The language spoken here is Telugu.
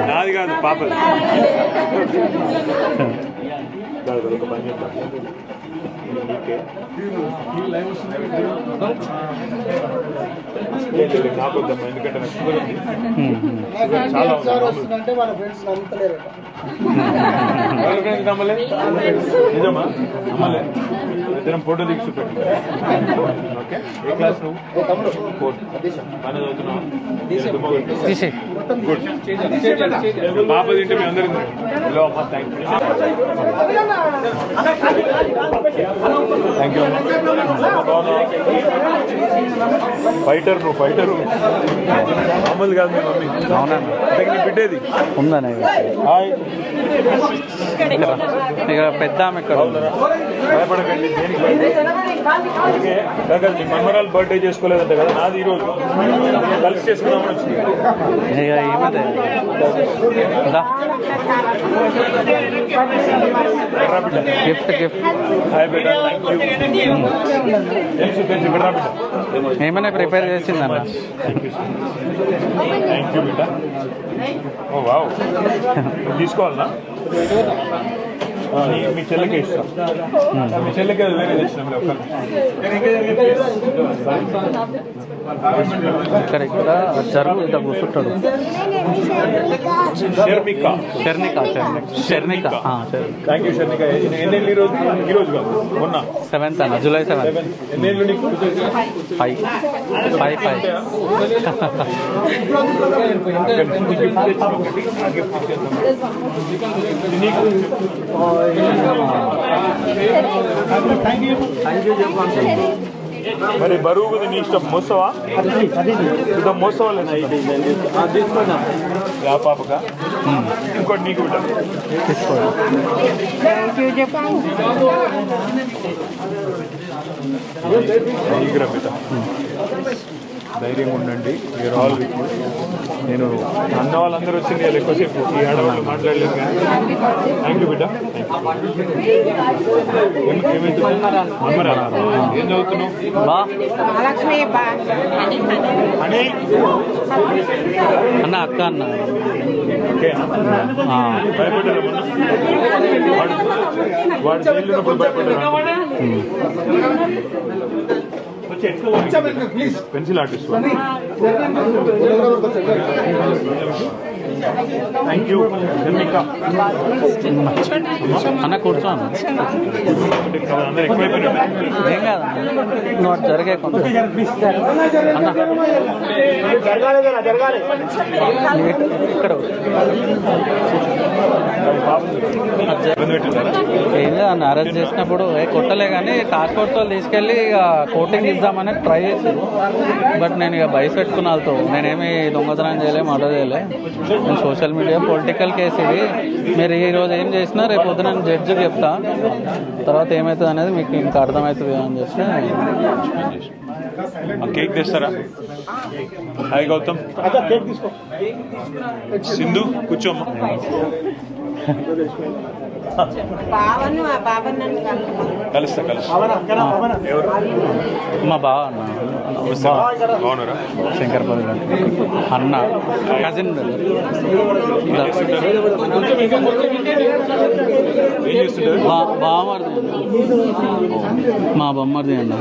నాది కాదు పాపది. ఒక పని చెప్తాను, నాకొద్దమ్మా, ఎందుకంటే నాకు షుగర్ ఉంది. చాలా నమ్మలే, నిజమా నమ్మలే. ఇద్దరం ఫోటో దిగి చూపెట్టు. ఓకే, ఏ క్లాస్ నువ్వు? ఫోర్త్. బాగా చదువుతున్నావా? గుడ్. పాప తింటే మీ అందరూ హలో అమ్మా, థ్యాంక్ యూ. థ్యాంక్ యూ అమ్మా. ఫైటర్ నువ్వు, ఫైటరు. మామూలు కాదు మీ మమ్మీ. అవునా? నీ బిడ్డేది ఉందని హాయ్. ఇక పెద్ద ఆమె ఇక్కడ భయపడకండి, దేనికి ఓకే. కాదు మీ మమ్మరాలు బర్త్డే చేసుకోలేదంట కదా, నాది ఈరోజు కలిసి చేసుకున్నామని వచ్చింది. ఇక ఏమదే గిఫ్ట్ గిఫ్ట్ హాయ్ బేటా, థ్యాంక్ యూ. తెలుసు తెలుసు, ఇక్కడ రా బిడ్డ. ఏమైనా ప్రిపేర్ చేసిందన్న. థ్యాంక్ యూ బేటా. ఓ వావ్, తీసుకోవాలనా? మీ చెల్లెకే ఇస్తాం. మీ చెల్లెకి అది వేరే తెచ్చినాం. ఇక్కడ ఇక్కడ జరుగు ఇట్లా కూర్చుంటాడు. షర్మిక. Thank you Sharmika. ఎన్నేళ్ళు ఈరోజు? ఈరోజు కాదు, మొన్న 7th అన్న, July 7th. ఎన్నేళ్ళు నీకు? 5. మరి బరువు నీ ఇష్టం, మోసవా ఇదో మోసవా లేదా? పాపగా ఇంకోటి నీకు బిడ్డ నీకురా బిడ్డ. ధైర్యంగా ఉండండి, మీరు ఆల్ విత్ యూ. నేను అన్న వాళ్ళందరూ వచ్చింది ఎక్కువసేపు ఈ ఆడవాళ్ళు మాట్లాడలేదు కానీ థ్యాంక్ యూ బిడ్డ. ఏం చదువుతున్నావు? అన్న అక్క అన్న. భయపడ్డారా మొన్న? వాడు జైలున్నప్పుడు భయపడ్డారా? Pencil artist. Thank you Sharmika. అన్న కూర్చో అన్న. ఏం కాదు, నువ్వు జరిగే కొంత ఇక్కడ ఏం లేదన్న. అరెస్ట్ చేసినప్పుడు కొట్టలే కానీ టాస్క్ ఫోర్స్ వాళ్ళు తీసుకెళ్ళి ఇక కోటింగ్ ఇద్దామని ట్రై చేశారు. బట్ నేను ఇక భయస్ పెట్టుకున్న వాళ్ళతో, నేనేమి దొంగతనం చేయలే, మర్డర్ చేయలే. నేను సోషల్ మీడియా పొలిటికల్ కేసు ఇది. మీరు ఈరోజు ఏం చేసినా రేపు పొద్దున నేను జడ్జికి చెప్తా, తర్వాత ఏమవుతుంది అనేది మీకు ఇంకా అర్థమవుతుంది అని చెప్పి కేక్ తెస్తారా? హాయ్ గౌతమ్. సింధు కూర్చోమ్మా. కలుస్తా ఎవరు? మా బావ అన్న. బాగున్నారా? శంకర్పల్లి అన్న, కజిన్. ఏం చేస్తుంటారు? బావమరిది, మా బొమ్మరిది అన్న.